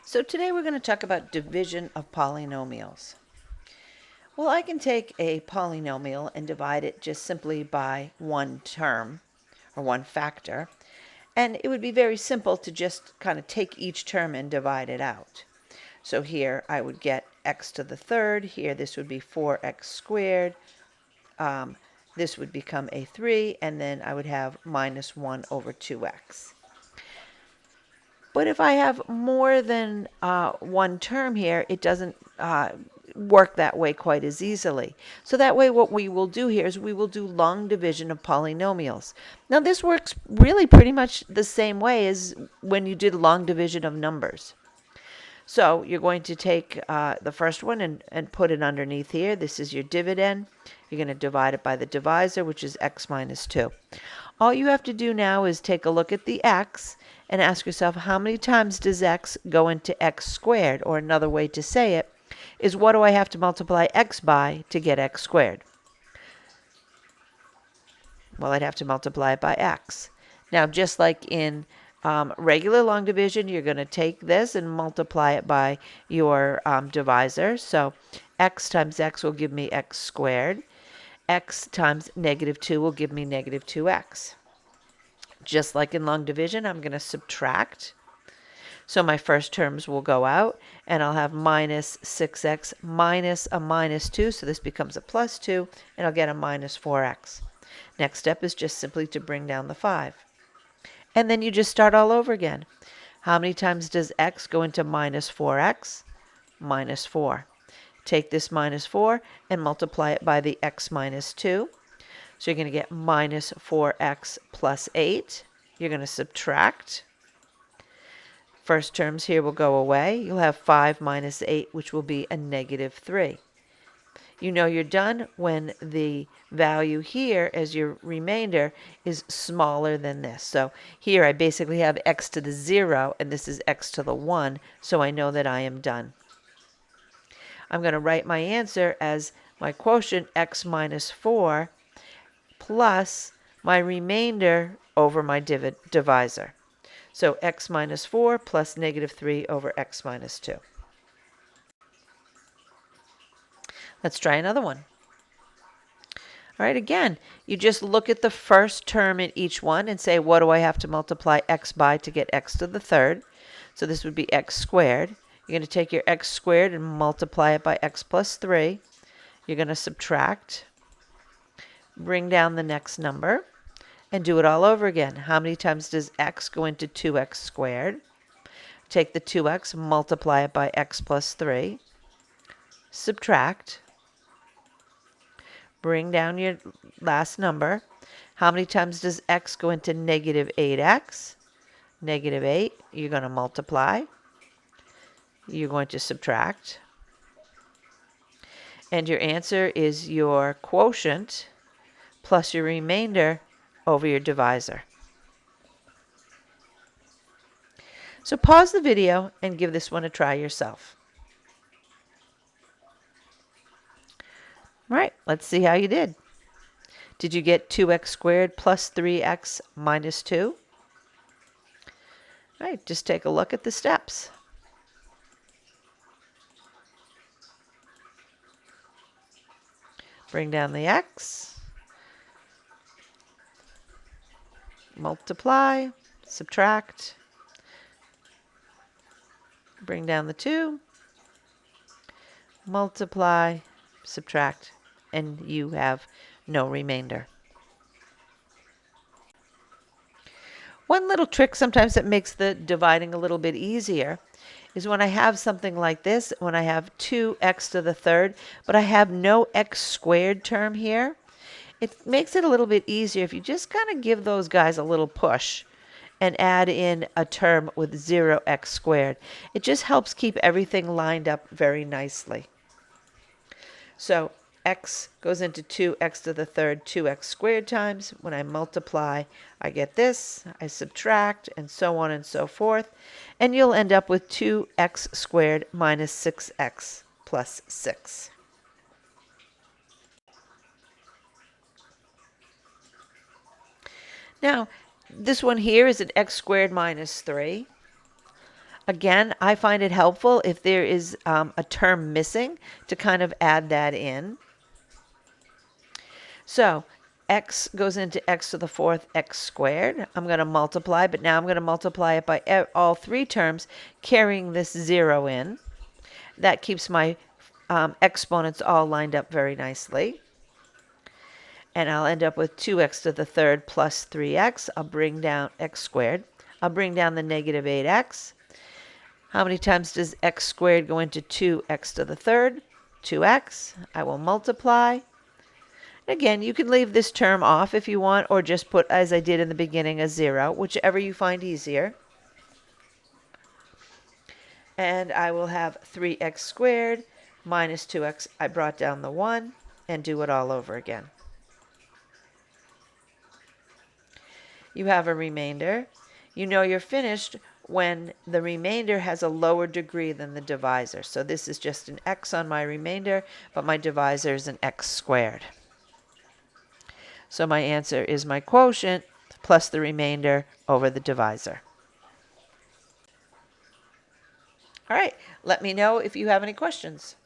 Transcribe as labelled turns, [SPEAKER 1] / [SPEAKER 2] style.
[SPEAKER 1] So today we're going to talk about division of polynomials. Well, I can take a polynomial and divide it just simply by one term or one factor, and it would be very simple to just kind of take each term and divide it out. So here I would get x to the third. Here this would be 4x squared. This would become a 3, and then I would have minus 1 over 2x. But if I have more than one term here, it doesn't work that way quite as easily. So that way what we will do here is we will do long division of polynomials. Now this works really pretty much the same way as when you did long division of numbers. So you're going to take the first one and put it underneath here. This is your dividend. You're going to divide it by the divisor, which is x minus 2. All you have to do now is take a look at the x and ask yourself, how many times does x go into x squared? Or another way to say it is, what do I have to multiply x by to get x squared? Well, I'd have to multiply it by x. Now, just like in regular long division, you're going to take this and multiply it by your divisor. So x times x will give me x squared. X times negative 2 will give me negative 2x. Just like in long division, I'm going to subtract. So my first terms will go out, and I'll have minus 6x minus a minus 2, so this becomes a plus 2, and I'll get a minus 4x. Next step is just simply to bring down the 5. And then you just start all over again. How many times does x go into minus 4x? Minus 4. Take this minus 4 and multiply it by the x minus 2. So you're going to get minus 4x plus 8. You're going to subtract. First terms here will go away. You'll have 5 minus 8, which will be a negative 3. You know you're done when the value here as your remainder is smaller than this. So here I basically have x to the 0, and this is x to the 1, so I know that I am done. I'm going to write my answer as my quotient x minus 4 plus my remainder over my divisor. So x minus 4 plus negative 3 over x minus 2. Let's try another one. All right, again, you just look at the first term in each one and say, what do I have to multiply x by to get x to the third? So this would be x squared. You're going to take your x squared and multiply it by x plus 3. You're going to subtract, bring down the next number, and do it all over again. How many times does x go into 2x squared? Take the 2x, multiply it by x plus 3, subtract, bring down your last number. How many times does x go into negative 8x? Negative 8, you're going to multiply. You're going to subtract. And your answer is your quotient plus your remainder over your divisor. So pause the video and give this one a try yourself. All right, let's see how you did. Did you get 2x squared plus 3x minus 2? All right, just take a look at the steps. Bring down the x, multiply, subtract, bring down the 2, multiply, subtract, and you have no remainder. One little trick sometimes that makes the dividing a little bit easier is when I have something like this, when I have 2x to the third, but I have no x squared term here, it makes it a little bit easier if you just kind of give those guys a little push and add in a term with 0x squared. It just helps keep everything lined up very nicely. So x goes into 2x to the third 2x squared times. When I multiply, I get this. I subtract, and so on and so forth. And you'll end up with 2x squared minus 6x plus 6. Now, this one here is an x squared minus 3. Again, I find it helpful if there is a term missing to kind of add that in. So x goes into x to the fourth x squared. I'm going to multiply, but now I'm going to multiply it by all three terms, carrying this 0 in. That keeps my exponents all lined up very nicely. And I'll end up with 2x to the third plus 3x. I'll bring down x squared. I'll bring down the negative 8x. How many times does x squared go into 2x to the third? 2x. I will multiply. Again, you can leave this term off if you want, or just put, as I did in the beginning, a 0, whichever you find easier. And I will have 3x squared minus 2x. I brought down the 1 and do it all over again. You have a remainder. You know you're finished when the remainder has a lower degree than the divisor. So this is just an x on my remainder, but my divisor is an x squared. So my answer is my quotient plus the remainder over the divisor. All right, let me know if you have any questions.